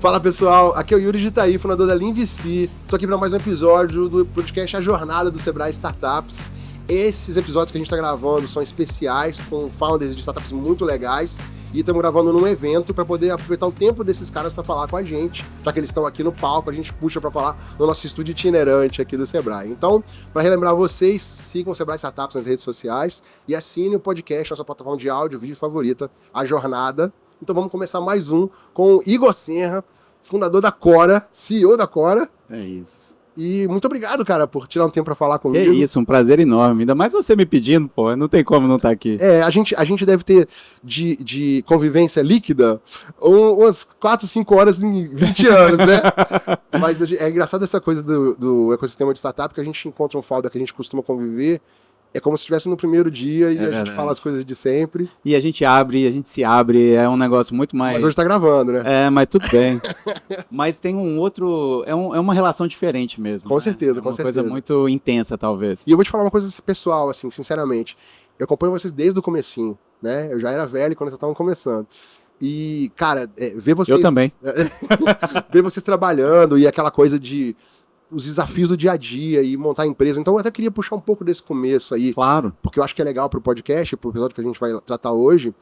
Fala pessoal, aqui é o Yuri de Itaí, fundador da LeanVC. Tô aqui para mais um episódio do podcast A Jornada do Sebrae Startups. Esses episódios que a gente tá gravando são especiais, com founders de startups muito legais. E estamos gravando num evento para poder aproveitar o tempo desses caras para falar com a gente. Já que eles estão aqui no palco, a gente puxa para falar no nosso estúdio itinerante aqui do Sebrae. Então, para relembrar vocês, sigam o Sebrae Startups nas redes sociais e assinem o podcast na sua plataforma de áudio, vídeo favorita, A Jornada. Então vamos começar mais um com o Igor Senra, fundador da Quora, CEO da Quora. É isso. E muito obrigado, cara, por tirar um tempo para falar comigo. É isso, um prazer enorme. Ainda mais você me pedindo, pô, não tem como não estar aqui. A gente deve ter de convivência líquida umas 4, 5 horas em 20 anos, né? Mas é engraçado essa coisa do ecossistema de startup, que a gente encontra um founder que a gente costuma conviver. É como se estivesse no primeiro dia e a gente fala as coisas de sempre. E a gente se abre, é um negócio muito mais... Mas hoje tá gravando, né? Mas tudo bem. Mas tem um outro... É uma relação diferente mesmo. Com certeza, com uma certeza. Uma coisa muito intensa, talvez. E eu vou te falar uma coisa pessoal, assim, sinceramente. Eu acompanho vocês desde o comecinho, né? Eu já era velho quando vocês estavam começando. E, cara, ver vocês... Eu também. Ver vocês trabalhando e aquela coisa de... os desafios do dia a dia e montar a empresa. Então eu até queria puxar um pouco desse começo aí. Claro. Porque eu acho que é legal pro podcast, pro episódio que a gente vai tratar hoje,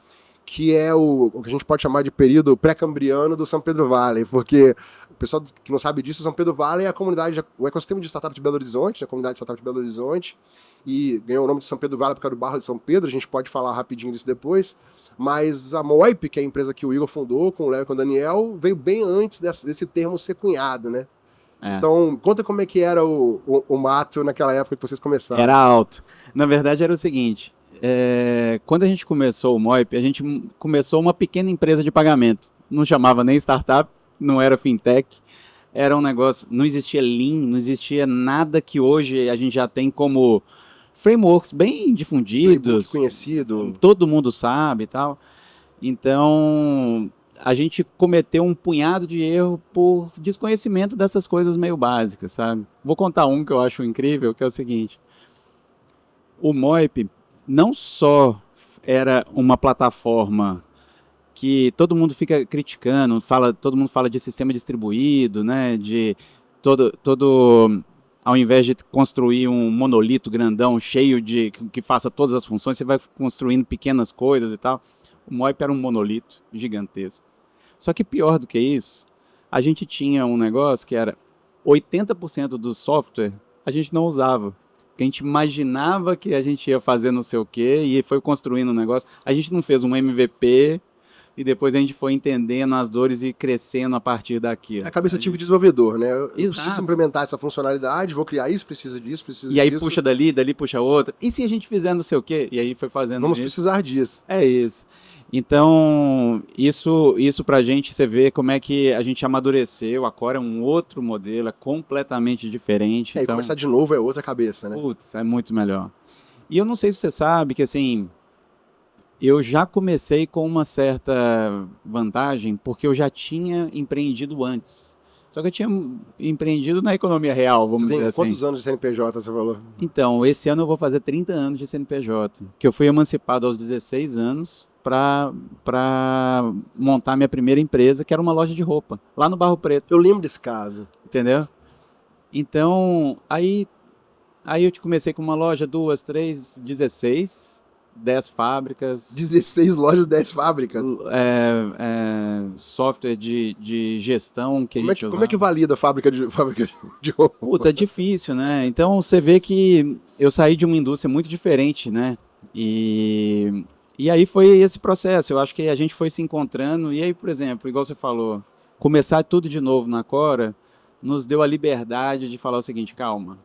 que é o que a gente pode chamar de período pré-cambriano do São Pedro Valley. Porque o pessoal que não sabe disso, São Pedro Valley é a comunidade, o ecossistema de startup de Belo Horizonte, a comunidade de startup de Belo Horizonte, e ganhou o nome de São Pedro Valley por causa do Barro de São Pedro, a gente pode falar rapidinho disso depois. Mas a Moip, que é a empresa que o Igor fundou com o Léo e com o Daniel, veio bem antes desse termo ser cunhado, né? Então, conta como é que era o mato naquela época que vocês começaram. Era alto. Na verdade, era o seguinte, quando a gente começou o Moip, a gente começou uma pequena empresa de pagamento. Não chamava nem startup, não era fintech, era um negócio, não existia Lean, não existia nada que hoje a gente já tem como frameworks bem difundidos. Playbook conhecido. Todo mundo sabe e tal. Então... a gente cometeu um punhado de erro por desconhecimento dessas coisas meio básicas, sabe? Vou contar um que eu acho incrível, que é o seguinte. O Moip não só era uma plataforma que todo mundo fica criticando, todo mundo fala de sistema distribuído, né? De ao invés de construir um monolito grandão, cheio que faça todas as funções, você vai construindo pequenas coisas e tal. O Moip era um monolito gigantesco. Só que pior do que isso, a gente tinha um negócio que era 80% do software a gente não usava. Porque a gente imaginava que a gente ia fazer não sei o quê e foi construindo um negócio. A gente não fez um MVP e depois a gente foi entendendo as dores e crescendo a partir daquilo. É a cabeça tipo de desenvolvedor, né? Eu Exato. preciso implementar essa funcionalidade, vou criar isso, preciso disso, preciso disso. E aí puxa dali puxa outro. E se a gente fizer não sei o quê? E aí foi fazendo Vamos isso. precisar disso. É isso. Então, isso pra gente, você vê como é que a gente amadureceu. A Quora é um outro modelo, é completamente diferente. E começar de novo é outra cabeça, né? Putz, é muito melhor. E eu não sei se você sabe que, assim, eu já comecei com uma certa vantagem, porque eu já tinha empreendido antes. Só que eu tinha empreendido na economia real, vamos dizer assim. Quantos anos de CNPJ você falou? Então, esse ano eu vou fazer 30 anos de CNPJ, que eu fui emancipado aos 16 anos, para montar minha primeira empresa, que era uma loja de roupa, lá no Barro Preto. Eu lembro desse caso. Entendeu? Então, aí eu comecei com uma loja, 2, 3, 16, 10 fábricas. 16 lojas, 10 fábricas. Software de gestão que a gente usava. Como é que valida a fábrica de roupa? Puta, é difícil, né? Então, você vê que eu saí de uma indústria muito diferente, né? E aí foi esse processo, eu acho que a gente foi se encontrando, e aí, por exemplo, igual você falou, começar tudo de novo na Quora nos deu a liberdade de falar o seguinte, calma.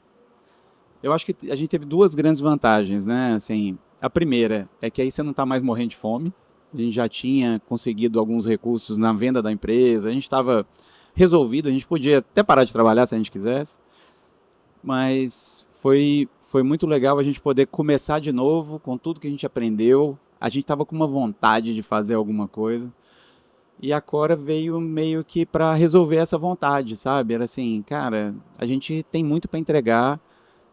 Eu acho que a gente teve duas grandes vantagens, né? Assim, a primeira é que aí você não está mais morrendo de fome, a gente já tinha conseguido alguns recursos na venda da empresa, a gente estava resolvido, a gente podia até parar de trabalhar se a gente quisesse, mas foi muito legal a gente poder começar de novo com tudo que a gente aprendeu. A gente estava com uma vontade de fazer alguma coisa e a Quora veio meio que para resolver essa vontade, sabe? Era assim, cara, a gente tem muito para entregar,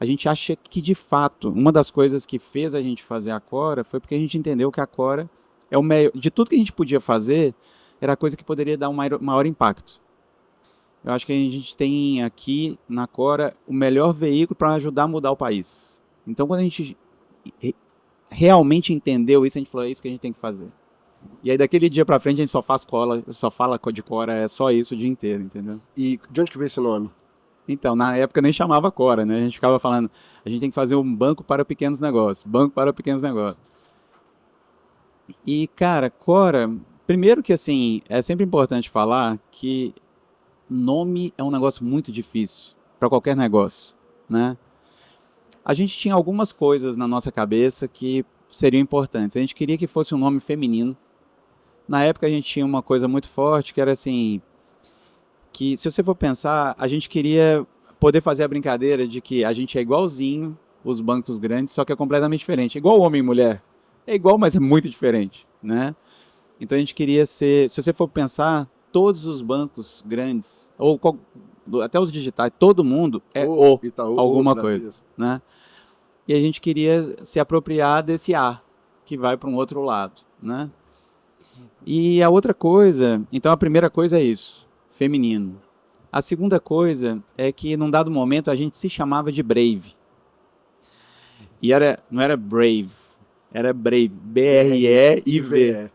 a gente acha que de fato, uma das coisas que fez a gente fazer a Quora foi porque a gente entendeu que a Quora é o meio, de tudo que a gente podia fazer, era a coisa que poderia dar um maior impacto. eu acho que a gente tem aqui na Cora o melhor veículo para ajudar a mudar o país. Então, quando a gente realmente entendeu isso, a gente falou, é isso que a gente tem que fazer. E aí, daquele dia pra frente, a gente só faz cola, só fala de Cora, é só isso o dia inteiro, entendeu? E de onde que veio esse nome? Então, na época nem chamava Cora, né? A gente ficava falando, a gente tem que fazer um banco para pequenos negócios, banco para pequenos negócios. E, cara, Cora, primeiro que assim, é sempre importante falar que nome é um negócio muito difícil para qualquer negócio, né? A gente tinha algumas coisas na nossa cabeça que seriam importantes. A gente queria que fosse um nome feminino. Na época a gente tinha uma coisa muito forte que era assim, que se você for pensar, a gente queria poder fazer a brincadeira de que a gente é igualzinho os bancos grandes, só que é completamente diferente. Igual homem e mulher. É igual, mas é muito diferente, né? Então a gente queria ser, se você for pensar, todos os bancos grandes, ou até os digitais, todo mundo é Itaú, alguma coisa, né? E a gente queria se apropriar desse A, que vai para um outro lado, né? E a outra coisa, então a primeira coisa é isso, feminino. A segunda coisa é que num dado momento a gente se chamava de Brave. E não era Brave, era Brave, B-R-E-I-V.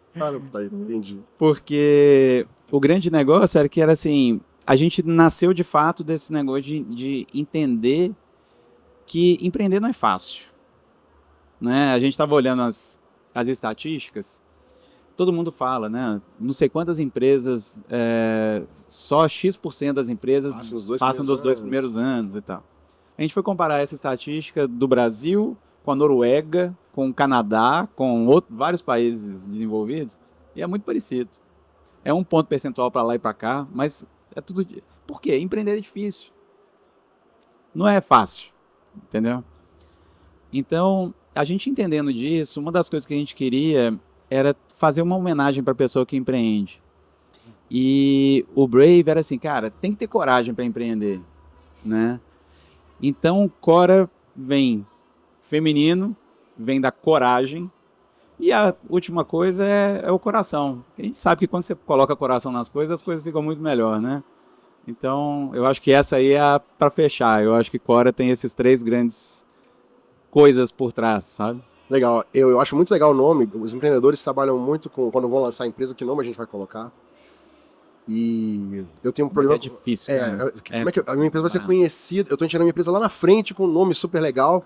Tá, entendi. Porque o grande negócio era assim, a gente nasceu de fato desse negócio de entender que empreender não é fácil, né? A gente estava olhando as estatísticas, todo mundo fala, né? Não sei quantas empresas, só X% das empresas passam dos 2 primeiros anos e tal. A gente foi comparar essa estatística do Brasil com a Noruega, com o Canadá, com vários países desenvolvidos, e é muito parecido. É um ponto percentual para lá e para cá, mas é tudo... Por quê? Empreender é difícil. Não é fácil, entendeu? Então, a gente entendendo disso, uma das coisas que a gente queria era fazer uma homenagem para a pessoa que empreende. E o Brave era assim, cara, tem que ter coragem para empreender, né? Então, Cora vem feminino, vem da coragem, e a última coisa é o coração. A gente sabe que quando você coloca coração nas coisas, as coisas ficam muito melhor, né? Então, eu acho que essa aí é para fechar. Eu acho que Cora tem esses 3 grandes coisas por trás, sabe? Legal. Eu acho muito legal o nome. Os empreendedores trabalham muito com quando vão lançar a empresa, que nome a gente vai colocar. E eu tenho um problema. Mas é difícil, né? Como é que a minha empresa vai ser conhecida? Eu tô enxergando a minha empresa lá na frente com um nome super legal.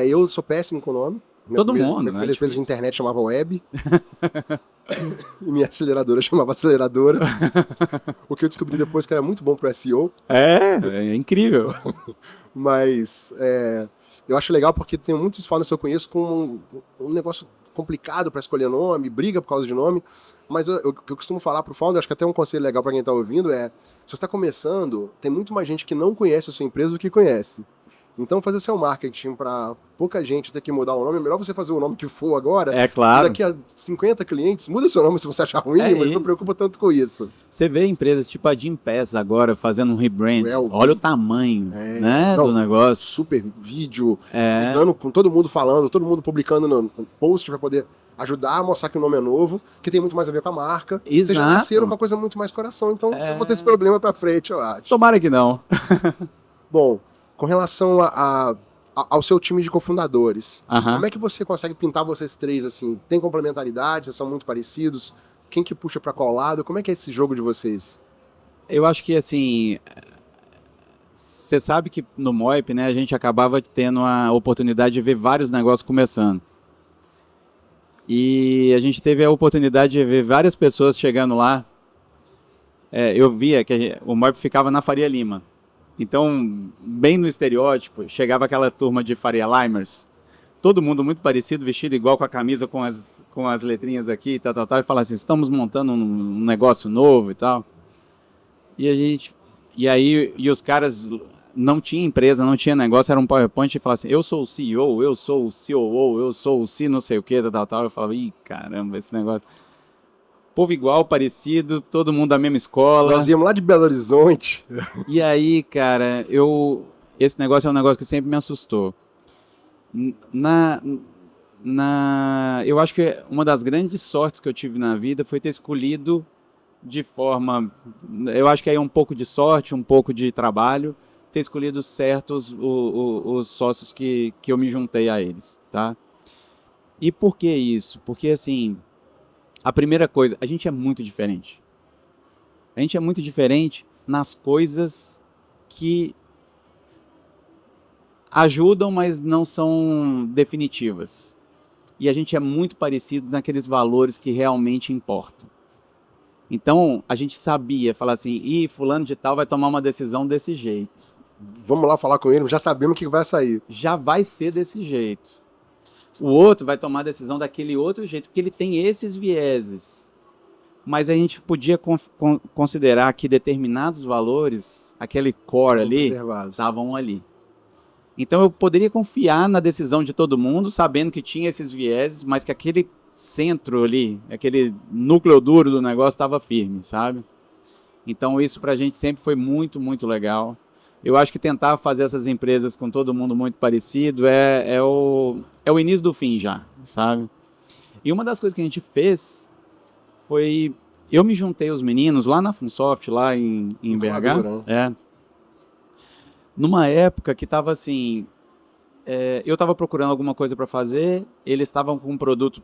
Eu sou péssimo com o nome. Todo mundo, Minha primeira empresa de internet chamava Web. E minha aceleradora chamava Aceleradora. O que eu descobri depois que era muito bom pro SEO. É incrível. Mas eu acho legal porque tem muitos founders que eu conheço com um negócio complicado para escolher nome, briga por causa de nome. Mas o que eu costumo falar pro founder, acho que até um conselho legal para quem tá ouvindo se você está começando, tem muito mais gente que não conhece a sua empresa do que conhece. Então fazer seu marketing para pouca gente ter que mudar o nome, é melhor você fazer o nome que for agora. É claro. Daqui a 50 clientes, muda seu nome se você achar ruim, mas não preocupa tanto com isso. Você vê empresas tipo a Gympass agora fazendo um rebrand. Olha o tamanho, né, do negócio. Super vídeo, cuidando com todo mundo falando, todo mundo publicando no post para poder ajudar a mostrar que o nome é novo, que tem muito mais a ver com a marca. Exato. Vocês já nasceram com uma coisa muito mais coração, então você não vai ter esse problema para frente, eu acho. Tomara que não. Bom, com relação ao seu time de cofundadores, como é que você consegue pintar vocês 3 assim? Tem complementaridade? Vocês são muito parecidos? Quem que puxa para qual lado? Como é que é esse jogo de vocês? Eu acho que assim, você sabe que no Moip, né, a gente acabava tendo a oportunidade de ver vários negócios começando. E a gente teve a oportunidade de ver várias pessoas chegando lá. Eu via que o Moip ficava na Faria Lima. Então, bem no estereótipo, chegava aquela turma de Faria Limers, todo mundo muito parecido, vestido igual, com a camisa com as letrinhas aqui e tal, e falava assim, estamos montando um negócio novo e tal. E os caras não tinham empresa, não tinha negócio, era um PowerPoint e falavam assim, eu sou o CEO, eu sou o COO, eu sou o C não sei o que, tal. Eu falava, ih, caramba, esse negócio... Povo igual, parecido, todo mundo da mesma escola. Nós íamos lá de Belo Horizonte. E aí, cara, esse negócio é um negócio que sempre me assustou. Eu acho que uma das grandes sortes que eu tive na vida foi ter escolhido de forma... Eu acho que aí é um pouco de sorte, um pouco de trabalho, ter escolhido certos os sócios que eu me juntei a eles, tá? E por que isso? Porque, assim, a primeira coisa, a gente é muito diferente. A gente é muito diferente nas coisas que ajudam, mas não são definitivas. E a gente é muito parecido naqueles valores que realmente importam. Então, a gente sabia, falar assim, fulano de tal vai tomar uma decisão desse jeito. Vamos lá falar com ele, já sabemos o que vai sair. Já vai ser desse jeito. O outro vai tomar a decisão daquele outro jeito, porque ele tem esses vieses. Mas a gente podia considerar que determinados valores, aquele core ali, estavam ali. Então eu poderia confiar na decisão de todo mundo, sabendo que tinha esses vieses, mas que aquele centro ali, aquele núcleo duro do negócio estava firme, sabe? Então isso pra gente sempre foi muito, muito legal. Eu acho que tentar fazer essas empresas com todo mundo muito parecido é o início do fim já, sabe? E uma das coisas que a gente fez foi... Eu me juntei aos meninos lá na Funsoft, lá em BH. Né? Numa época que estava assim... eu estava procurando alguma coisa para fazer, eles estavam com um produto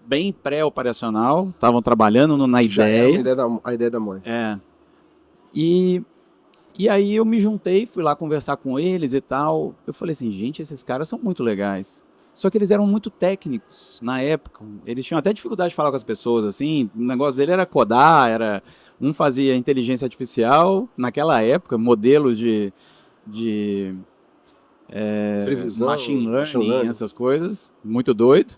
bem pré-operacional, estavam trabalhando na ideia. A ideia da mãe. E aí eu me juntei, fui lá conversar com eles e tal. Eu falei assim, gente, esses caras são muito legais. Só que eles eram muito técnicos na época. Eles tinham até dificuldade de falar com as pessoas, assim. O negócio dele era codar, um fazia inteligência artificial, naquela época, modelos de previsão, machine learning, essas coisas, muito doido.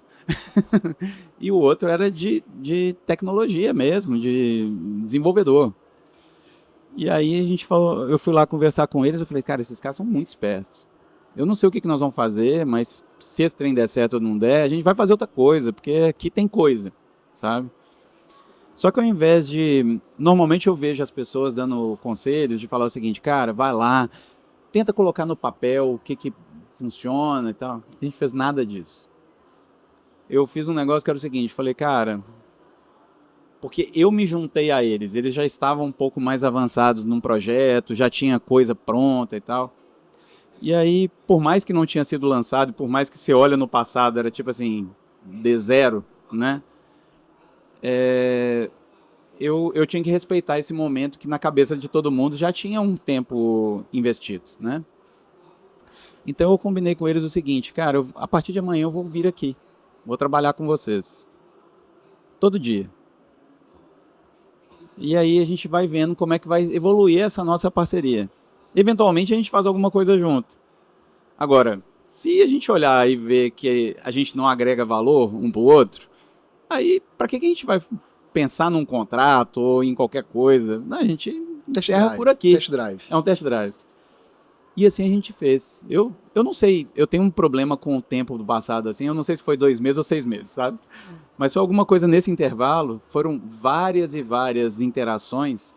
E o outro era de tecnologia mesmo, de desenvolvedor. E aí eu fui lá conversar com eles, eu falei, cara, esses caras são muito espertos. Eu não sei o que nós vamos fazer, mas se esse trem der certo ou não der, a gente vai fazer outra coisa, porque aqui tem coisa, sabe? Só que ao invés de... Normalmente eu vejo as pessoas dando conselhos de falar o seguinte, cara, vai lá, tenta colocar no papel o que funciona e tal. A gente fez nada disso. Eu fiz um negócio que era o seguinte, falei, cara... Porque eu me juntei a eles já estavam um pouco mais avançados num projeto, já tinha coisa pronta e tal. E aí, por mais que não tinha sido lançado, por mais que você olha no passado, era tipo assim, de zero, né? Eu tinha que respeitar esse momento que na cabeça de todo mundo já tinha um tempo investido, né? Então eu combinei com eles o seguinte, cara, a partir de amanhã eu vou vir aqui, vou trabalhar com vocês. Todo dia. E aí a gente vai vendo como é que vai evoluir essa nossa parceria. Eventualmente a gente faz alguma coisa junto. Agora, se a gente olhar e ver que a gente não agrega valor um pro outro, aí para que a gente vai pensar num contrato ou em qualquer coisa? Não, a gente encerra por aqui. Test drive. É um test drive. E assim a gente fez. Eu não sei, eu tenho um problema com o tempo do passado, assim, eu não sei se foi 2 meses ou 6 meses, sabe? Mas foi alguma coisa nesse intervalo, foram várias e várias interações,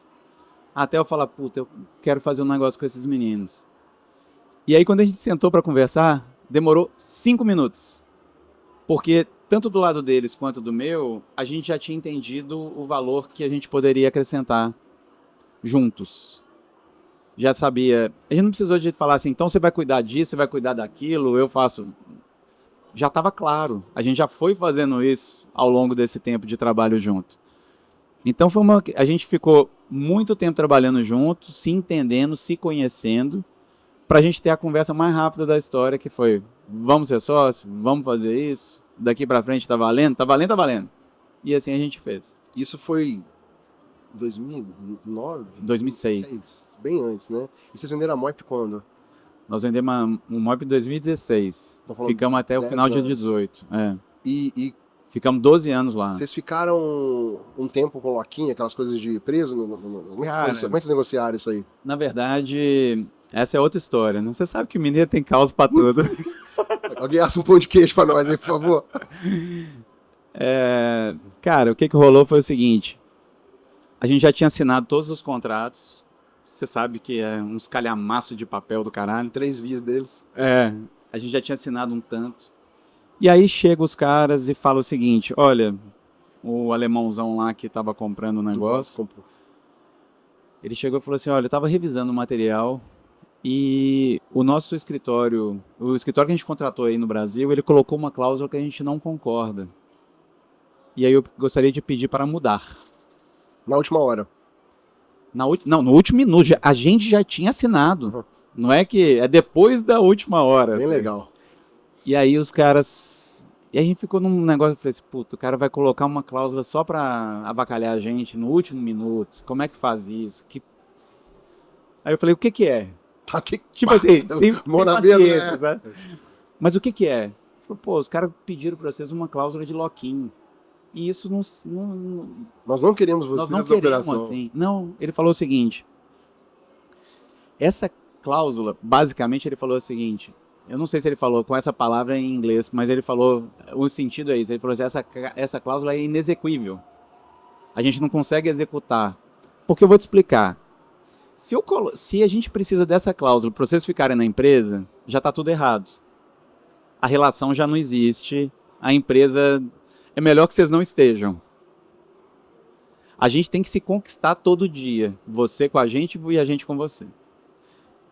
até eu falar, puta, eu quero fazer um negócio com esses meninos. E aí quando a gente sentou para conversar, demorou 5 minutos. Porque tanto do lado deles quanto do meu, a gente já tinha entendido o valor que a gente poderia acrescentar juntos. Já sabia, a gente não precisou de falar assim, então você vai cuidar disso, você vai cuidar daquilo, eu faço. Já estava claro, a gente já foi fazendo isso ao longo desse tempo de trabalho junto. Então a gente ficou muito tempo trabalhando junto, se entendendo, se conhecendo, para a gente ter a conversa mais rápida da história, que foi, vamos ser sócios, vamos fazer isso, daqui para frente tá valendo? Tá valendo, tá valendo. E assim a gente fez. Isso foi 2009? 2006. Bem antes, né? E vocês venderam a Moip quando? Nós vendemos um Moip em 2016. Ficamos até o final de 2018. E ficamos 12 anos lá. Vocês ficaram um tempo com loquinha, aquelas coisas de preso? Como é que vocês negociaram isso aí? Na verdade, essa é outra história, né? Você sabe que o mineiro tem causa pra tudo. Alguém assa um pão de queijo pra nós aí, por favor. Cara, o que rolou foi o seguinte. A gente já tinha assinado todos os contratos. Você sabe que é uns calhamaço de papel do caralho. 3 vias deles. A gente já tinha assinado um tanto. E aí chegam os caras e falam o seguinte, olha, o alemãozão lá que estava comprando o negócio, ele chegou e falou assim, olha, eu estava revisando o material e o nosso escritório, o escritório que a gente contratou aí no Brasil, ele colocou uma cláusula que a gente não concorda. E aí eu gostaria de pedir para mudar. Na última hora. Não, no último minuto. A gente já tinha assinado. Uhum. Não é que... É depois da última hora. Bem assim. Legal. E aí os caras... E a gente ficou num negócio... Eu falei assim, puta, o cara vai colocar uma cláusula só para avacalhar a gente no último minuto. Como é que faz isso? Aí eu falei, o que que é? Tipo assim, sem paciência, sabe? Mas o que que é? Ele falou, pô, os caras pediram para vocês uma cláusula de lock-in. E isso não... Nós não queremos vocês na operação. Assim. Não, ele falou o seguinte. Essa cláusula, basicamente, ele falou o seguinte. Eu não sei se ele falou com essa palavra em inglês, mas ele falou... O sentido é isso. Ele falou assim, essa cláusula é inexequível. A gente não consegue executar. Porque eu vou te explicar. Se a gente precisa dessa cláusula para vocês ficarem na empresa, já está tudo errado. A relação já não existe. A empresa... É melhor que vocês não estejam. A gente tem que se conquistar todo dia. Você com a gente e a gente com você.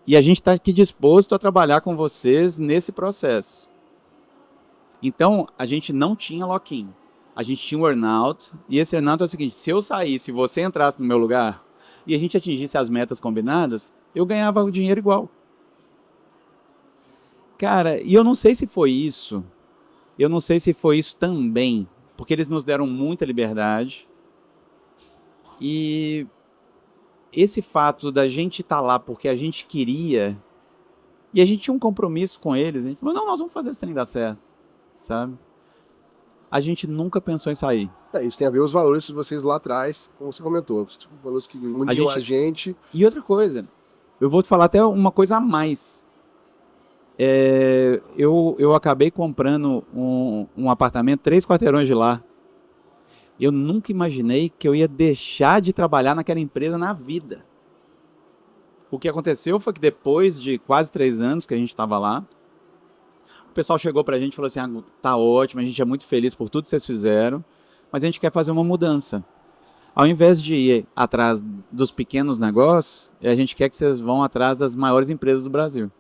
E a gente está aqui disposto a trabalhar com vocês nesse processo. Então, a gente não tinha lock-in. A gente tinha um earn-out. E esse earn-out é o seguinte, se eu saísse, se você entrasse no meu lugar e a gente atingisse as metas combinadas, eu ganhava o dinheiro igual. Cara, e eu não sei se foi isso. Eu não sei se foi isso também, porque eles nos deram muita liberdade. E esse fato da gente estar lá porque a gente queria, e a gente tinha um compromisso com eles, a gente falou, não, nós vamos fazer esse trem dar certo, sabe? A gente nunca pensou em sair. Isso tem a ver com os valores de vocês lá atrás, como você comentou, os valores que uniam a gente. E outra coisa, eu vou te falar até uma coisa a mais. Eu acabei comprando um apartamento 3 quarteirões de lá. Eu nunca imaginei que eu ia deixar de trabalhar naquela empresa na vida. O que aconteceu foi que depois de quase 3 anos que a gente estava lá, o pessoal chegou pra gente e falou assim, tá ótimo, a gente é muito feliz por tudo que vocês fizeram, mas a gente quer fazer uma mudança. Ao invés de ir atrás dos pequenos negócios, a gente quer que vocês vão atrás das maiores empresas do Brasil.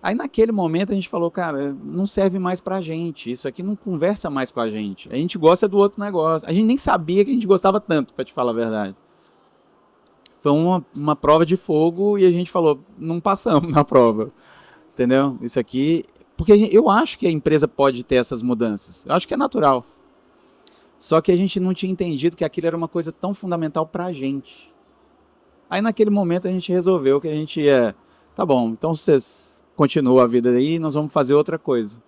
Aí naquele momento a gente falou, cara, não serve mais pra gente, isso aqui não conversa mais com a gente gosta do outro negócio, a gente nem sabia que a gente gostava tanto, pra te falar a verdade. Foi uma prova de fogo e a gente falou, não passamos na prova, entendeu? Isso aqui, porque eu acho que a empresa pode ter essas mudanças, eu acho que é natural, só que a gente não tinha entendido que aquilo era uma coisa tão fundamental pra gente. Aí naquele momento a gente resolveu que a gente ia, tá bom, então vocês... Continua a vida aí, nós vamos fazer outra coisa.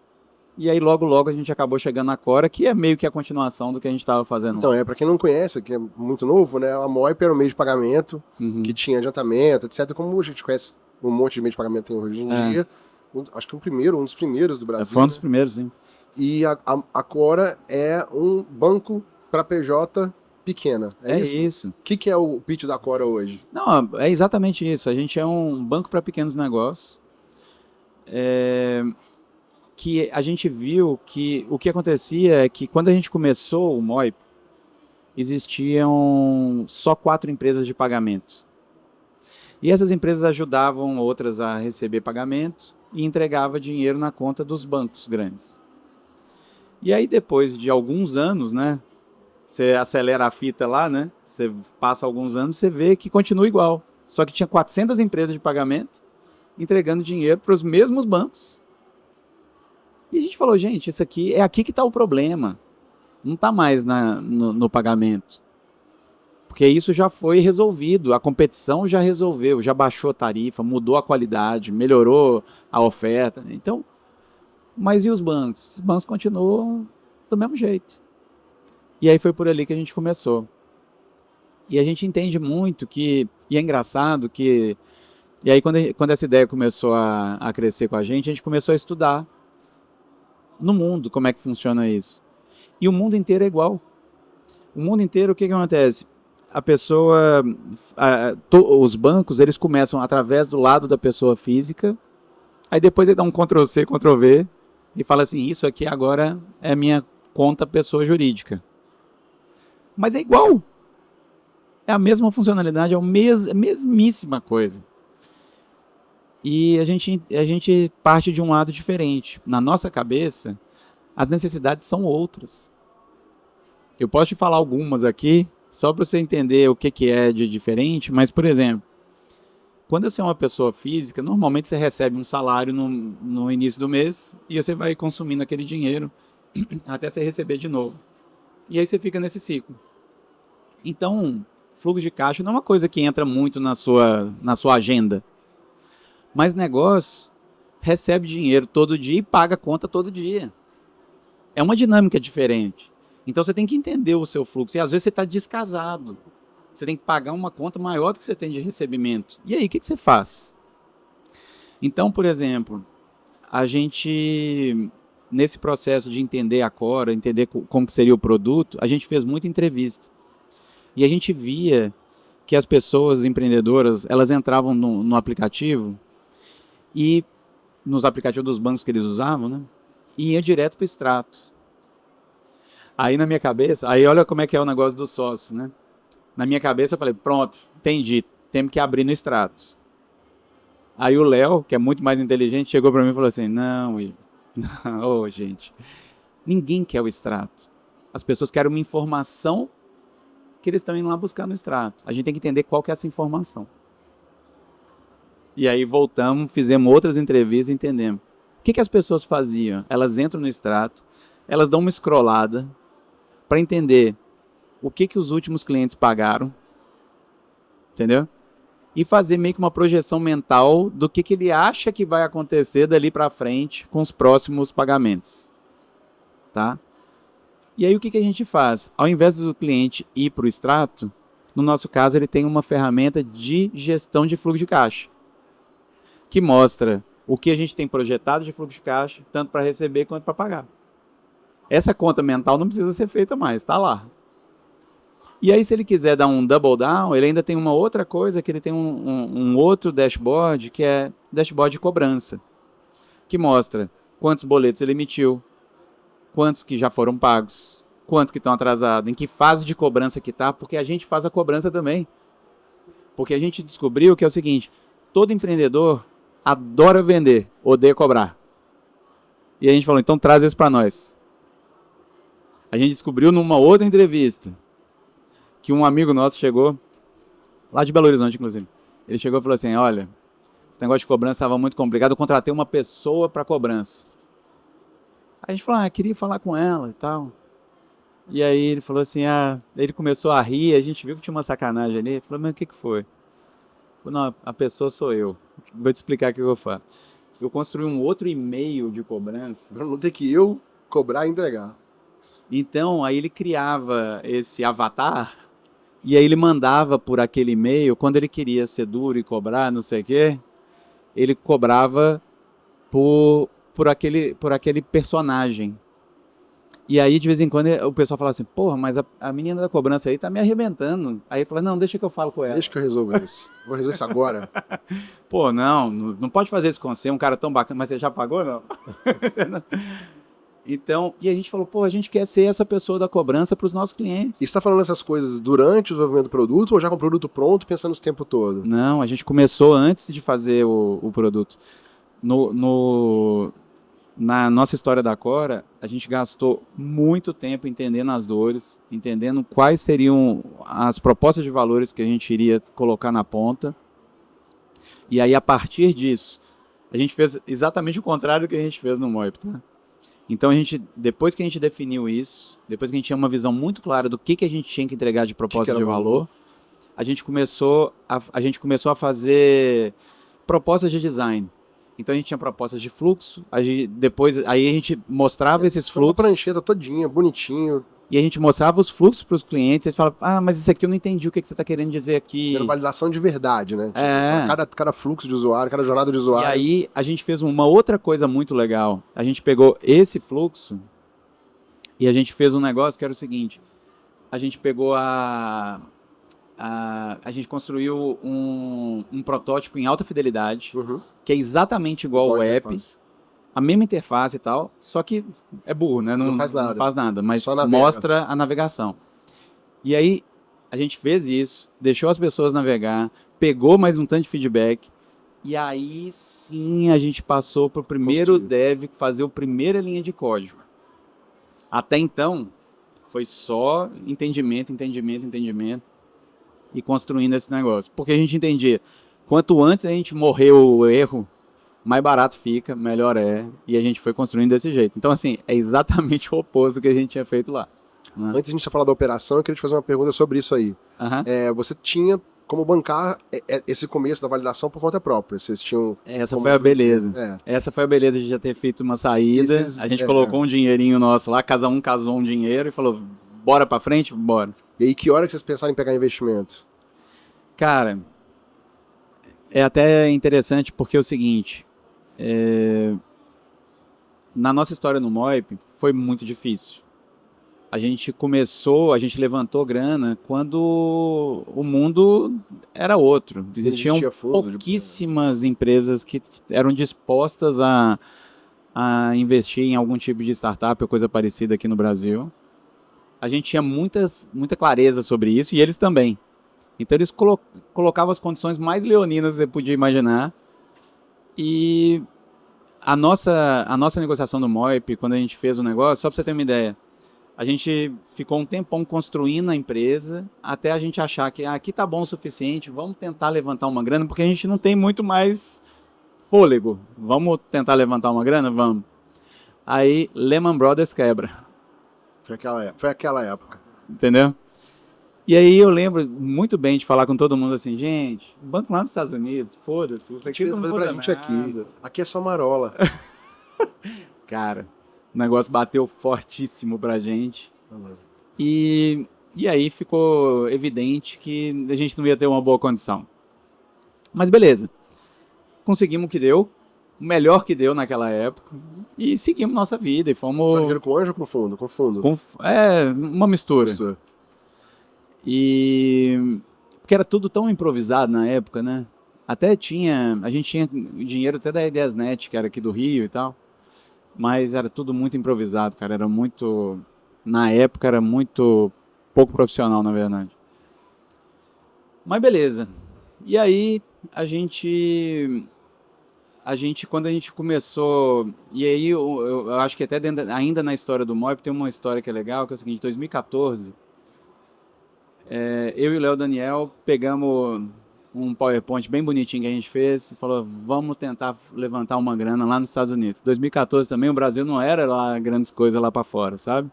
E aí logo a gente acabou chegando na Cora, que é meio que a continuação do que a gente estava fazendo. Então, para quem não conhece, que é muito novo, né, a Moip era um meio de pagamento, que tinha adiantamento, etc. Como a gente conhece um monte de meio de pagamento tem hoje em dia. Acho que um dos primeiros do Brasil. Foi um dos primeiros, sim. E a Cora é um banco para PJ pequena. É isso? O que é o pitch da Cora hoje? Não, é exatamente isso. A gente é um banco para pequenos negócios. Que a gente viu que o que acontecia é que quando a gente começou o Moip, existiam só 4 empresas de pagamento. E essas empresas ajudavam outras a receber pagamento e entregava dinheiro na conta dos bancos grandes. E aí depois de alguns anos, né, você acelera a fita lá, né, você passa alguns anos, você vê que continua igual. Só que tinha 400 empresas de pagamento entregando dinheiro para os mesmos bancos. E a gente falou, gente, isso aqui é aqui que está o problema. Não está mais no pagamento. Porque isso já foi resolvido, a competição já resolveu, já baixou a tarifa, mudou a qualidade, melhorou a oferta. Então, mas e os bancos? Os bancos continuam do mesmo jeito. E aí foi por ali que a gente começou. E a gente entende muito que, e é engraçado que, e aí quando essa ideia começou a crescer com a gente começou a estudar no mundo como é que funciona isso. E o mundo inteiro é igual. O mundo inteiro, o que acontece? A pessoa, os bancos, eles começam através do lado da pessoa física, aí depois ele dá um Ctrl+C, Ctrl+V, e fala assim, isso aqui agora é minha conta pessoa jurídica. Mas é igual. É a mesma funcionalidade, é a mesmíssima coisa. E a gente parte de um lado diferente. Na nossa cabeça, as necessidades são outras. Eu posso te falar algumas aqui, só para você entender o que é de diferente, mas, por exemplo, quando você é uma pessoa física, normalmente você recebe um salário no início do mês e você vai consumindo aquele dinheiro até você receber de novo. E aí você fica nesse ciclo. Então, fluxo de caixa não é uma coisa que entra muito na sua agenda. Mas negócio recebe dinheiro todo dia e paga a conta todo dia. É uma dinâmica diferente. Então você tem que entender o seu fluxo. E às vezes você está descasado. Você tem que pagar uma conta maior do que você tem de recebimento. E aí, o que você faz? Então, por exemplo, a gente, nesse processo de entender a Cora, entender como que seria o produto, a gente fez muita entrevista. E a gente via que as pessoas empreendedoras, elas entravam no aplicativo e nos aplicativos dos bancos que eles usavam, né? E ia direto para o extrato. Aí na minha cabeça, aí olha como é que é o negócio do sócio, né? Na minha cabeça eu falei, pronto, entendi, temos que abrir no extrato. Aí o Léo, que é muito mais inteligente, chegou para mim e falou assim, não, ô gente, ninguém quer o extrato. As pessoas querem uma informação que eles estão indo lá buscar no extrato. A gente tem que entender qual que é essa informação. E aí voltamos, fizemos outras entrevistas e entendemos. O que as pessoas faziam? Elas entram no extrato, elas dão uma scrollada para entender o que os últimos clientes pagaram, entendeu? E fazer meio que uma projeção mental do que ele acha que vai acontecer dali para frente com os próximos pagamentos, tá? E aí o que a gente faz? Ao invés do cliente ir para o extrato, no nosso caso ele tem uma ferramenta de gestão de fluxo de caixa, que mostra o que a gente tem projetado de fluxo de caixa, tanto para receber quanto para pagar. Essa conta mental não precisa ser feita mais, está lá. E aí, se ele quiser dar um double down, ele ainda tem uma outra coisa, que ele tem um outro dashboard, que é dashboard de cobrança, que mostra quantos boletos ele emitiu, quantos que já foram pagos, quantos que estão atrasados, em que fase de cobrança que está, porque a gente faz a cobrança também. Porque a gente descobriu que é o seguinte, todo empreendedor adora vender, odeia cobrar. E a gente falou, então traz isso para nós. A gente descobriu numa outra entrevista que um amigo nosso chegou, lá de Belo Horizonte, inclusive. Ele chegou e falou assim, olha, esse negócio de cobrança estava muito complicado, eu contratei uma pessoa para cobrança. Aí a gente falou, queria falar com ela e tal. E aí ele falou assim, ele começou a rir, a gente viu que tinha uma sacanagem ali, ele falou, mas o que foi? Ele falou, não, a pessoa sou eu. Vou te explicar o que eu faço. Eu construí um outro e-mail de cobrança. Pra não ter que eu cobrar e entregar. Então, aí ele criava esse avatar e aí ele mandava por aquele e-mail, quando ele queria ser duro e cobrar, não sei o quê, ele cobrava por aquele personagem. E aí, de vez em quando, o pessoal falava assim, porra, mas a menina da cobrança aí tá me arrebentando. Aí ele falou, não, deixa que eu falo com ela. Deixa que eu resolvo isso. Vou resolver isso agora. Pô, não pode fazer isso com você, um cara tão bacana, mas você já pagou, não? Então, e a gente falou, pô, a gente quer ser essa pessoa da cobrança para os nossos clientes. E você está falando essas coisas durante o desenvolvimento do produto ou já com o produto pronto, pensando esse tempo todo? Não, a gente começou antes de fazer o produto. Na nossa história da Cora, a gente gastou muito tempo entendendo as dores, entendendo quais seriam as propostas de valores que a gente iria colocar na ponta. E aí, a partir disso, a gente fez exatamente o contrário do que a gente fez no Moip, tá? Então, depois que a gente definiu isso, depois que a gente tinha uma visão muito clara do que a gente tinha que entregar de proposta de valor, a gente começou a fazer propostas de design. Então, a gente tinha propostas de fluxo, aí a gente mostrava esses fluxos. Uma prancheta todinha, bonitinho. E a gente mostrava os fluxos para os clientes, eles falavam, mas isso aqui eu não entendi o que você está querendo dizer aqui. Era validação de verdade, né? Cada fluxo de usuário, cada jornada de usuário. E aí a gente fez uma outra coisa muito legal. A gente pegou esse fluxo e a gente fez um negócio que era o seguinte. A gente pegou a gente construiu um protótipo em alta fidelidade, que é exatamente igual ao app. a mesma interface e tal, só que é burro, né? Não faz nada. Não faz nada, mas Só navega. mostra a navegação. E aí, a gente fez isso, deixou as pessoas navegar, pegou mais um tanto de feedback, e aí sim a gente passou para o primeiro dev fazer a primeira linha de código. Até então, foi só entendimento, e construindo esse negócio. Porque a gente entendia, quanto antes a gente morrer o erro, mais barato fica, melhor é, e a gente foi construindo desse jeito. Então, assim, é exatamente o oposto do que a gente tinha feito lá. Né? Antes de a gente falar da operação, eu queria te fazer uma pergunta sobre isso aí. Você tinha como bancar esse começo da validação por conta própria? Vocês tinham... Essa foi a beleza. Essa foi a beleza de já ter feito uma saída. A gente colocou um dinheirinho nosso lá, cada um casou um dinheiro e falou, bora pra frente? Bora. E aí, que hora que vocês pensaram em pegar investimento? Cara, é até interessante porque é o seguinte, na nossa história no Moip foi muito difícil. A gente levantou grana quando o mundo era outro. Existiam pouquíssimas empresas que eram dispostas a investir em algum tipo de startup ou coisa parecida aqui no Brasil. A gente tinha muita clareza sobre isso e eles também. Então eles colocavam as condições mais leoninas que você podia imaginar. E a nossa negociação do Moip, quando a gente fez o negócio, só para você ter uma ideia, a gente ficou um tempão construindo a empresa até a gente achar que aqui tá bom o suficiente, vamos tentar levantar uma grana, porque a gente não tem muito mais fôlego. Vamos tentar levantar uma grana? Vamos. Aí Lehman Brothers quebra. Foi aquela época. Entendeu? E aí eu lembro muito bem de falar com todo mundo assim, gente, banco lá nos Estados Unidos, foda-se, isso aqui não muda pra gente nada. Aqui é só marola. Cara, o negócio bateu fortíssimo pra gente. E aí ficou evidente que a gente não ia ter uma boa condição. Mas beleza. Conseguimos o que deu, o melhor que deu naquela época, e seguimos nossa vida. E fomos... Você dinheiro com anjo ou com fundo? Com fundo. Uma mistura. E... Porque era tudo tão improvisado na época, né? A gente tinha dinheiro até da Ideasnet, que era aqui do Rio e tal. Mas era tudo muito improvisado, cara. Na época era muito pouco profissional, na verdade. Mas beleza. E aí, quando a gente começou... E aí, eu acho que até ainda na história do Moip tem uma história que é legal, que é o seguinte, em 2014, eu e o Léo Daniel pegamos um PowerPoint bem bonitinho que a gente fez e falou, vamos tentar levantar uma grana lá nos Estados Unidos. 2014 também, o Brasil não era lá grandes coisas lá para fora, sabe?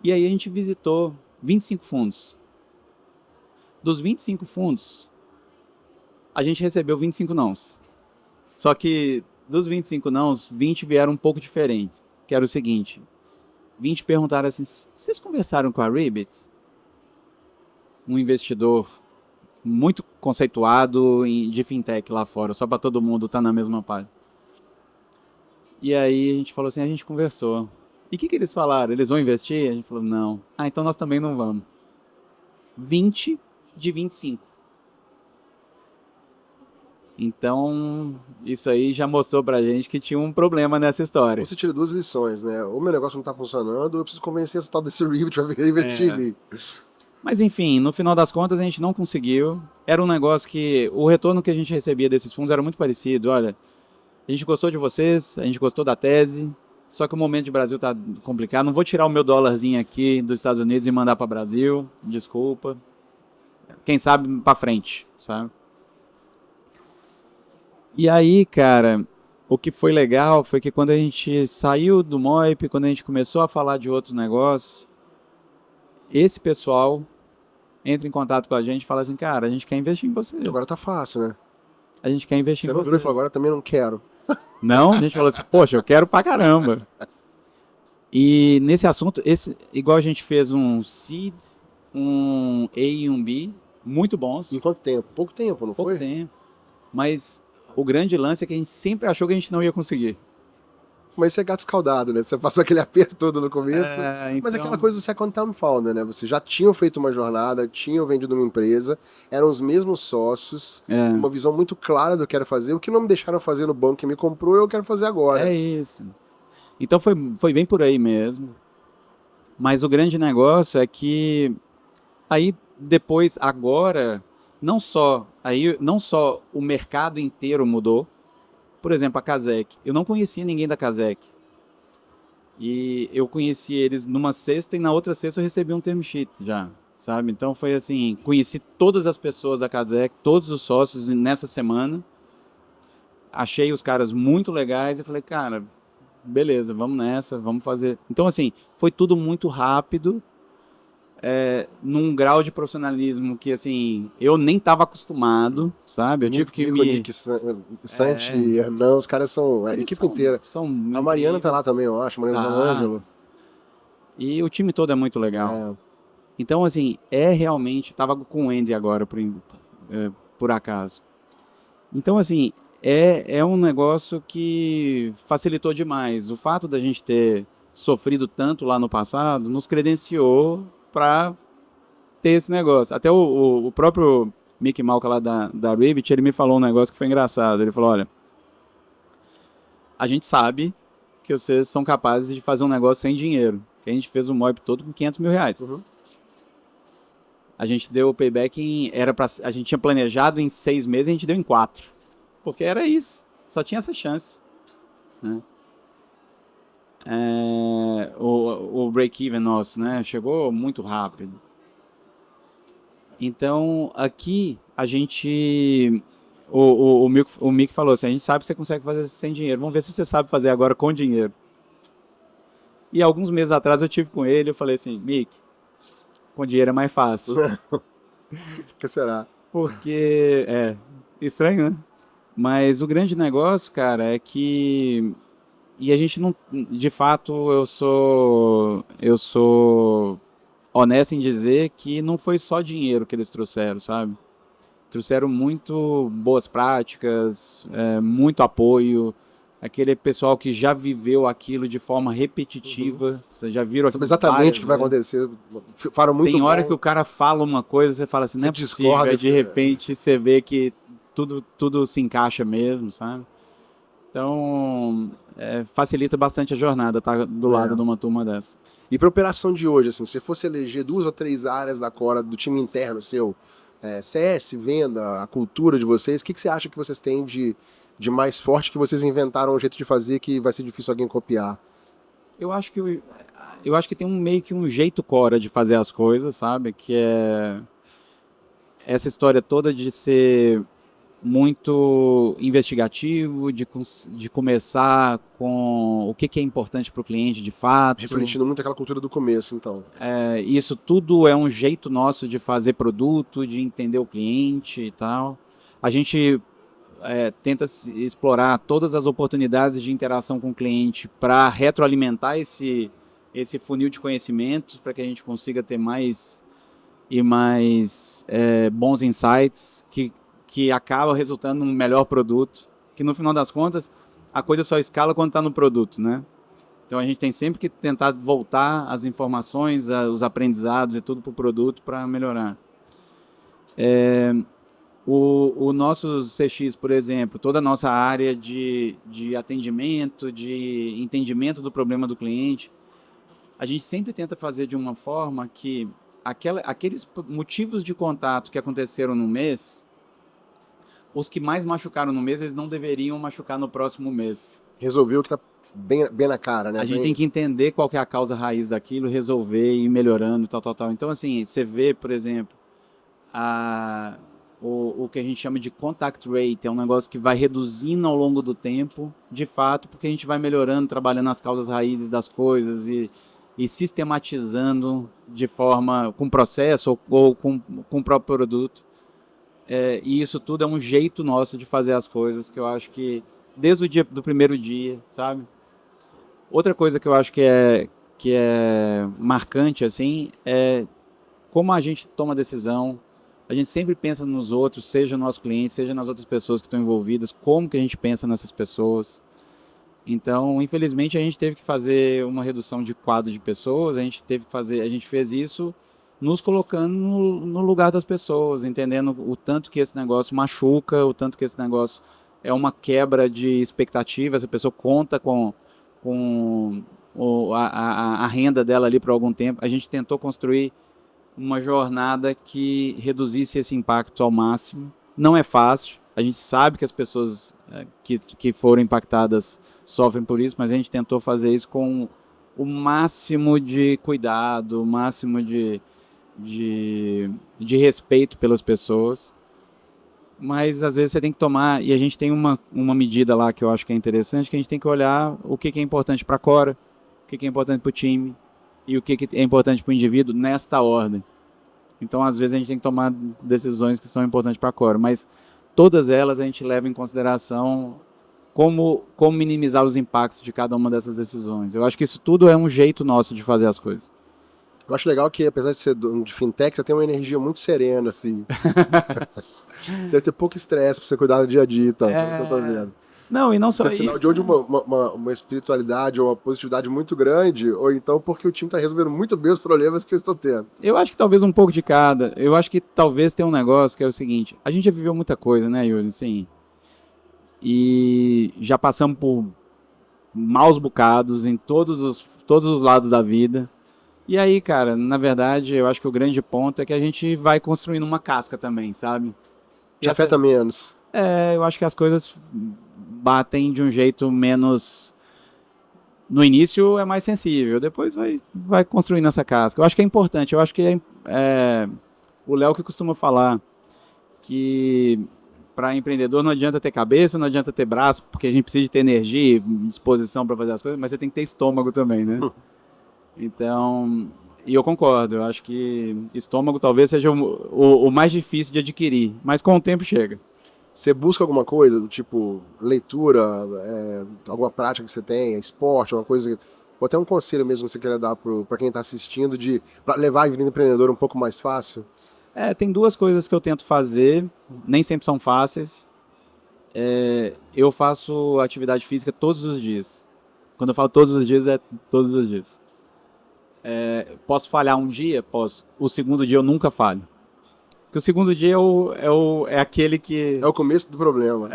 E aí a gente visitou 25 fundos. Dos 25 fundos, a gente recebeu 25 nãos. Só que dos 25 nãos, 20 vieram um pouco diferentes. Que era o seguinte, 20 perguntaram assim, vocês conversaram com a Ribbit? Um investidor muito conceituado de fintech lá fora, só para todo mundo estar na mesma página. E aí a gente falou assim, a gente conversou. E o que eles falaram? Eles vão investir? A gente falou, não. Então nós também não vamos. 20 de 25. Então, isso aí já mostrou pra gente que tinha um problema nessa história. Você tira duas lições, né? O meu negócio não tá funcionando, eu preciso convencer essa tal desse Ribbit pra vir investir em mim. Mas enfim, no final das contas a gente não conseguiu. Era um negócio que o retorno que a gente recebia desses fundos era muito parecido. Olha, a gente gostou de vocês, a gente gostou da tese, só que o momento de Brasil tá complicado. Não vou tirar o meu dólarzinho aqui dos Estados Unidos e mandar para Brasil, desculpa. Quem sabe para frente, sabe? E aí, cara, o que foi legal foi que quando a gente saiu do Moip, quando a gente começou a falar de outros negócios, esse pessoal entra em contato com a gente e fala assim, cara, a gente quer investir em vocês. Agora tá fácil, né? A gente quer investir em vocês. Você não virou e falou, agora também não quero. Não, a gente falou assim, poxa, eu quero pra caramba. E nesse assunto, igual a gente fez um Seed, um A e um B, muito bons. Em quanto tempo? Pouco tempo, não foi? Pouco tempo. Mas o grande lance é que a gente sempre achou que a gente não ia conseguir. Mas você é gato escaldado, né? Você passou aquele aperto todo no começo. Mas Então, aquela coisa do Second Time Founder, né? Vocês já tinham feito uma jornada, tinham vendido uma empresa, eram os mesmos sócios, uma visão muito clara do que era fazer. O que não me deixaram fazer no banco que me comprou, eu quero fazer agora. é isso. Então foi bem por aí mesmo. Mas o grande negócio é que aí depois, agora, não só o mercado inteiro mudou. Por exemplo, a Kazek. Eu não conhecia ninguém da Kazek. E eu conheci eles numa sexta e na outra sexta eu recebi um term sheet já, sabe? Então foi assim, conheci todas as pessoas da Kazek, todos os sócios nessa semana. Achei os caras muito legais e falei, cara, beleza, vamos nessa, vamos fazer. Então assim, foi tudo muito rápido. Num grau de profissionalismo que, assim, eu nem estava acostumado, sabe? Eu tive que Nick, Santi, Hernan, os caras são... A equipe inteira. A Mariana tá lá também, eu acho, Mariana Ângelo. E o time todo é muito legal. Então, assim, realmente... Tava com o Andy agora, por acaso. Então, assim, é um negócio que facilitou demais. O fato da gente ter sofrido tanto lá no passado nos credenciou para ter esse negócio. Até o próprio Mickey Malka lá da Ribbit, ele me falou um negócio que foi engraçado. Ele falou, olha, a gente sabe que vocês são capazes de fazer um negócio sem dinheiro. Que a gente fez o MOIP todo com R$500 mil. Uhum. A gente deu o payback a gente tinha planejado em 6 meses e a gente deu em 4. Porque era isso. Só tinha essa chance. Né? O break-even nosso, né? Chegou muito rápido. Então, aqui, a gente... O Mick falou assim, a gente sabe que você consegue fazer sem dinheiro. Vamos ver se você sabe fazer agora com dinheiro. E alguns meses atrás eu tive com ele, eu falei assim, Mick, com dinheiro é mais fácil. Por que será? Porque, estranho, né? Mas o grande negócio, cara, é que... E a gente não... De fato, eu sou honesto em dizer que não foi só dinheiro que eles trouxeram, sabe? Trouxeram muito boas práticas, muito apoio. Aquele pessoal que já viveu aquilo de forma repetitiva. Vocês já viram aquilo exatamente o que vai acontecer. Falam muito Tem hora que o cara fala uma coisa, você fala assim, não é possível. Aí, de repente, você vê que tudo se encaixa mesmo, sabe? Então, facilita bastante a jornada, tá do lado de uma turma dessa. E para a operação de hoje, assim, se você fosse eleger 2 ou 3 áreas da Cora, do time interno seu, CS, venda, a cultura de vocês, o que você acha que vocês têm de mais forte, que vocês inventaram um jeito de fazer que vai ser difícil alguém copiar? Eu acho que tem meio que um jeito Cora de fazer as coisas, sabe? Que é essa história toda de ser muito investigativo, de começar com o que é importante para o cliente de fato. Refletindo muito aquela cultura do começo, então. Isso tudo é um jeito nosso de fazer produto, de entender o cliente e tal. A gente tenta explorar todas as oportunidades de interação com o cliente para retroalimentar esse funil de conhecimento, para que a gente consiga ter mais e mais bons insights que acaba resultando num melhor produto, que no final das contas a coisa só escala quando está no produto, né? Então a gente tem sempre que tentar voltar as informações, os aprendizados e tudo para o produto para melhorar. O nosso CX, por exemplo, toda a nossa área de atendimento, de entendimento do problema do cliente, a gente sempre tenta fazer de uma forma que aqueles motivos de contato que aconteceram no mês, os que mais machucaram no mês, eles não deveriam machucar no próximo mês. Resolveu o que está bem na cara, né? A gente tem que entender qual que é a causa raiz daquilo, resolver e ir melhorando, tal. Então, assim, você vê, por exemplo, o que a gente chama de contact rate, é um negócio que vai reduzindo ao longo do tempo, de fato, porque a gente vai melhorando, trabalhando as causas raízes das coisas e sistematizando de forma, com processo ou com o próprio produto. E isso tudo é um jeito nosso de fazer as coisas, que eu acho que desde o dia do primeiro dia, sabe? Outra coisa que eu acho que é marcante, assim, é como a gente toma decisão. A gente sempre pensa nos outros, seja no nosso cliente, seja nas outras pessoas que estão envolvidas, como que a gente pensa nessas pessoas. Então, infelizmente, a gente teve que fazer uma redução de quadro de pessoas, a gente fez isso nos colocando no lugar das pessoas, entendendo o tanto que esse negócio machuca, o tanto que esse negócio é uma quebra de expectativas, a pessoa conta com a renda dela ali por algum tempo. A gente tentou construir uma jornada que reduzisse esse impacto ao máximo. Não é fácil, a gente sabe que as pessoas que foram impactadas sofrem por isso, mas a gente tentou fazer isso com o máximo de cuidado, o máximo de respeito pelas pessoas. Mas às vezes você tem que tomar, e a gente tem uma medida lá que eu acho que é interessante, que a gente tem que olhar o que é importante para a Cora, o que é importante para o time e o que é importante para o indivíduo nesta ordem. Então às vezes a gente tem que tomar decisões que são importantes para a Cora, mas todas elas a gente leva em consideração como minimizar os impactos de cada uma dessas decisões. Eu acho que isso tudo é um jeito nosso de fazer as coisas. Eu acho legal que, apesar de ser de fintech, você tem uma energia muito serena, assim. Deve ter pouco estresse pra você cuidar do dia a dia e tal, que eu tô vendo. Não, e não só isso. É sinal isso. de uma espiritualidade ou uma positividade muito grande, ou então porque o time tá resolvendo muito bem os problemas que vocês estão tendo. Eu acho que talvez um pouco de cada. Eu acho que talvez tenha um negócio que é o seguinte, a gente já viveu muita coisa, né, Yuri? Assim, e já passamos por maus bocados em todos os lados da vida. E aí, cara, na verdade, eu acho que o grande ponto é que a gente vai construindo uma casca também, sabe? Te afeta menos. Eu acho que as coisas batem de um jeito menos... No início é mais sensível, depois vai construindo essa casca. Eu acho que é importante, eu acho que o Léo que costuma falar que para empreendedor não adianta ter cabeça, não adianta ter braço, porque a gente precisa de ter energia e disposição para fazer as coisas, mas você tem que ter estômago também, né? Então, e eu concordo, eu acho que estômago talvez seja o mais difícil de adquirir, mas com o tempo chega. Você busca alguma coisa, do tipo leitura, alguma prática que você tem, esporte, alguma coisa, ou até um conselho mesmo que você queira dar para quem está assistindo, para levar a vida empreendedora um pouco mais fácil? Tem duas coisas que eu tento fazer, nem sempre são fáceis. Eu faço atividade física todos os dias. Quando eu falo todos os dias, é todos os dias. Posso falhar um dia? Posso. O segundo dia eu nunca falho. Porque o segundo dia é aquele que... É o começo do problema.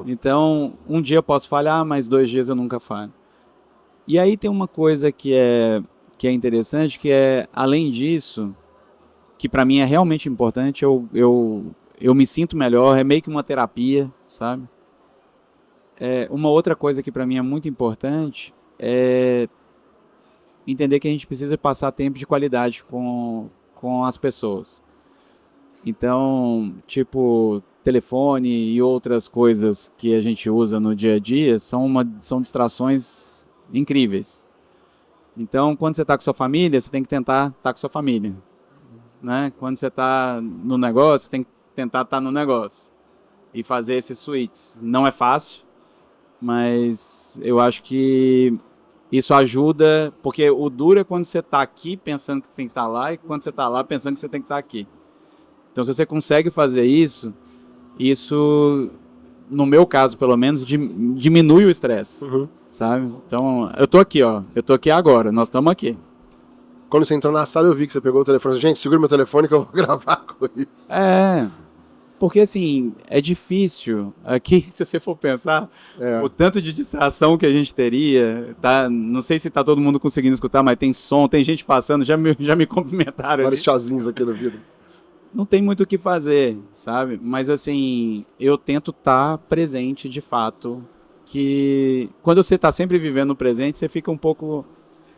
Então, um dia eu posso falhar, mas 2 dias eu nunca falho. E aí tem uma coisa que é interessante, que é, além disso, que para mim é realmente importante, eu me sinto melhor, é meio que uma terapia, sabe? Uma outra coisa que para mim é muito importante é entender que a gente precisa passar tempo de qualidade com as pessoas. Então, tipo, telefone e outras coisas que a gente usa no dia a dia são distrações incríveis. Então, quando você está com sua família, você tem que tentar estar com sua família, né? Quando você está no negócio, você tem que tentar estar no negócio e fazer esses switches. Não é fácil, mas eu acho que isso ajuda, porque o duro é quando você está aqui pensando que tem que estar lá e quando você está lá pensando que você tem que estar aqui. Então, se você consegue fazer isso, no meu caso, pelo menos, diminui o estresse, sabe? Então, eu tô aqui agora, nós estamos aqui. Quando você entrou na sala, eu vi que você pegou o telefone. Gente, segura meu telefone que eu vou gravar com ele. Porque assim, é difícil. Aqui, se você for pensar, o tanto de distração que a gente teria, tá? Não sei se tá todo mundo conseguindo escutar, mas tem som, tem gente passando, já me cumprimentaram. Vários tchauzinhos aqui no vídeo. Não tem muito o que fazer, sabe? Mas assim, eu tento estar presente de fato, que quando você está sempre vivendo o presente, você fica um pouco...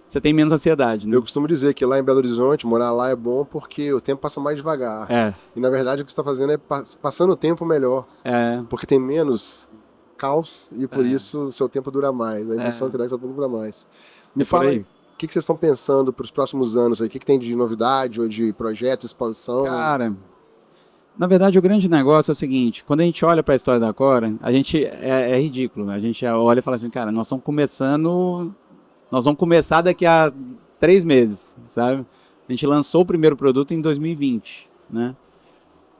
Você tem menos ansiedade, né? Eu costumo dizer que lá em Belo Horizonte, morar lá é bom porque o tempo passa mais devagar. E na verdade o que você está fazendo é passando o tempo melhor. Porque tem menos caos e por isso o seu tempo dura mais. A impressão que dá é que o seu tempo dura mais. Me fala aí, o que vocês estão pensando para os próximos anos aí? O que tem de novidade ou de projeto, expansão? Cara, na verdade o grande negócio é o seguinte, quando a gente olha para a história da Cora, a gente é ridículo. A gente olha e fala assim, cara, nós vamos começar daqui a 3 meses, sabe? A gente lançou o primeiro produto em 2020, né?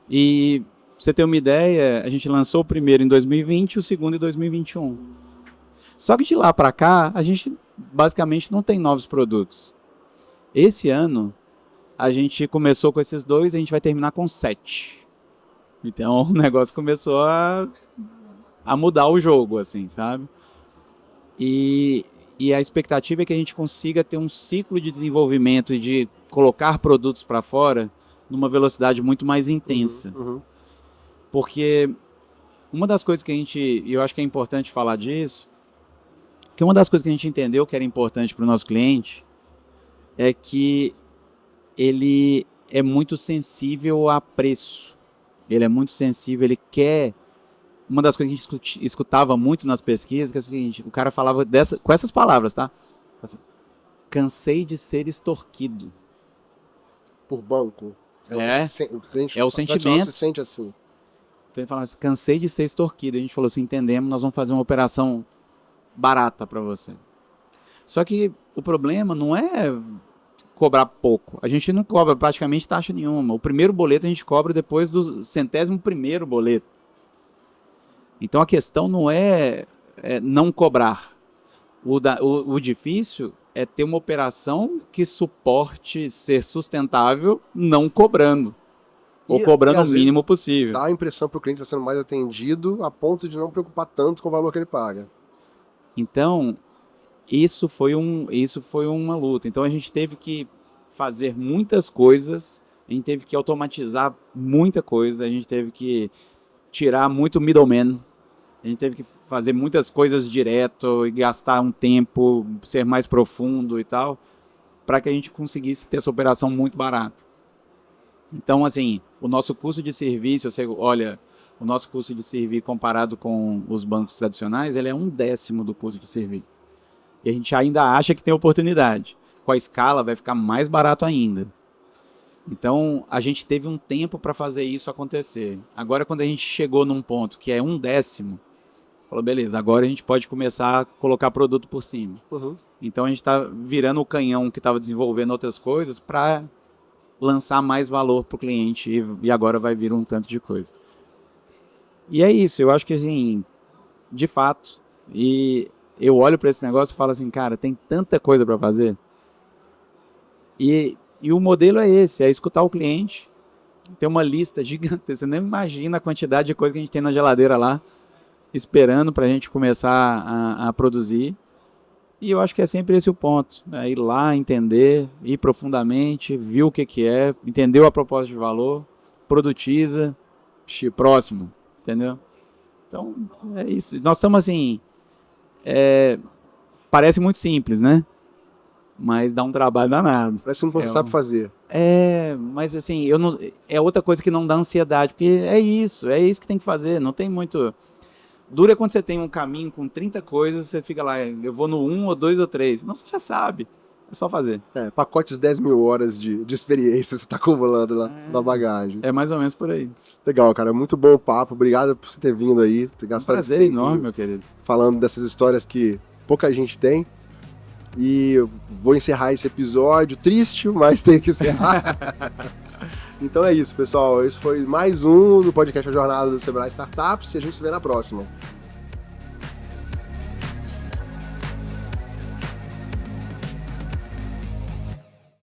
E, pra você ter uma ideia, a gente lançou o primeiro em 2020 e o segundo em 2021. Só que de lá para cá, a gente basicamente não tem novos produtos. Esse ano, a gente começou com esses 2, a gente vai terminar com 7. Então, o negócio começou a mudar o jogo, assim, sabe? E a expectativa é que a gente consiga ter um ciclo de desenvolvimento e de colocar produtos para fora numa velocidade muito mais intensa. Porque uma das coisas que eu acho que é importante falar disso, que uma das coisas que a gente entendeu que era importante para o nosso cliente é que ele é muito sensível a preço. Ele é muito sensível, ele quer... Uma das coisas que a gente escutava muito nas pesquisas, que é o seguinte, o cara falava com essas palavras, tá? Assim, cansei de ser extorquido. Por banco. O cliente, é o sentimento. Se sente assim. Então ele falava assim, cansei de ser extorquido. A gente falou assim, entendemos, nós vamos fazer uma operação barata para você. Só que o problema não é cobrar pouco. A gente não cobra praticamente taxa nenhuma. O primeiro boleto a gente cobra depois do 101º boleto. Então a questão não é não cobrar. O difícil é ter uma operação que suporte ser sustentável não cobrando. Ou cobrando o mínimo possível. Dá a impressão para o cliente estar sendo mais atendido a ponto de não preocupar tanto com o valor que ele paga. Então, isso foi uma luta. Então a gente teve que fazer muitas coisas, a gente teve que automatizar muita coisa, a gente teve que tirar muito middleman, a gente teve que fazer muitas coisas direto e gastar um tempo, ser mais profundo e tal, para que a gente conseguisse ter essa operação muito barata. Então, assim, o nosso custo de serviço, você olha, o nosso custo de servir comparado com os bancos tradicionais, ele é 1/10 do custo de servir. E a gente ainda acha que tem oportunidade. Com a escala vai ficar mais barato ainda. Então, a gente teve um tempo para fazer isso acontecer. Agora, quando a gente chegou num ponto que é 1/10, falou, beleza, agora a gente pode começar a colocar produto por cima. Então, a gente está virando o canhão que estava desenvolvendo outras coisas para lançar mais valor para o cliente e agora vai vir um tanto de coisa. E é isso, eu acho que assim, de fato, e eu olho para esse negócio e falo assim, cara, tem tanta coisa para fazer. E o modelo é esse, é escutar o cliente, ter uma lista gigante, você nem imagina a quantidade de coisa que a gente tem na geladeira lá, esperando para a gente começar a produzir. E eu acho que é sempre esse o ponto, né? Ir lá, entender, ir profundamente, ver o que é, entendeu a proposta de valor, produtiza, próximo, entendeu? Então, é isso. Nós estamos assim, parece muito simples, né? Mas dá um trabalho danado. Parece que você sabe fazer. Mas assim, é outra coisa que não dá ansiedade, porque é isso que tem que fazer, não tem muito... Dura quando você tem um caminho com 30 coisas, você fica lá, eu vou no 1 ou 2 ou 3. Não, você já sabe. É só fazer. Pacotes 10 mil horas de experiência você está acumulando lá na bagagem. É mais ou menos por aí. Legal, cara. Muito bom o papo. Obrigado por você ter vindo aí. Ter gastado esse prazer enorme, meu querido. Falando dessas histórias que pouca gente tem. E eu vou encerrar esse episódio. Triste, mas tenho que encerrar. Então é isso, pessoal. Esse foi mais um do podcast A Jornada do Sebrae Startups e a gente se vê na próxima.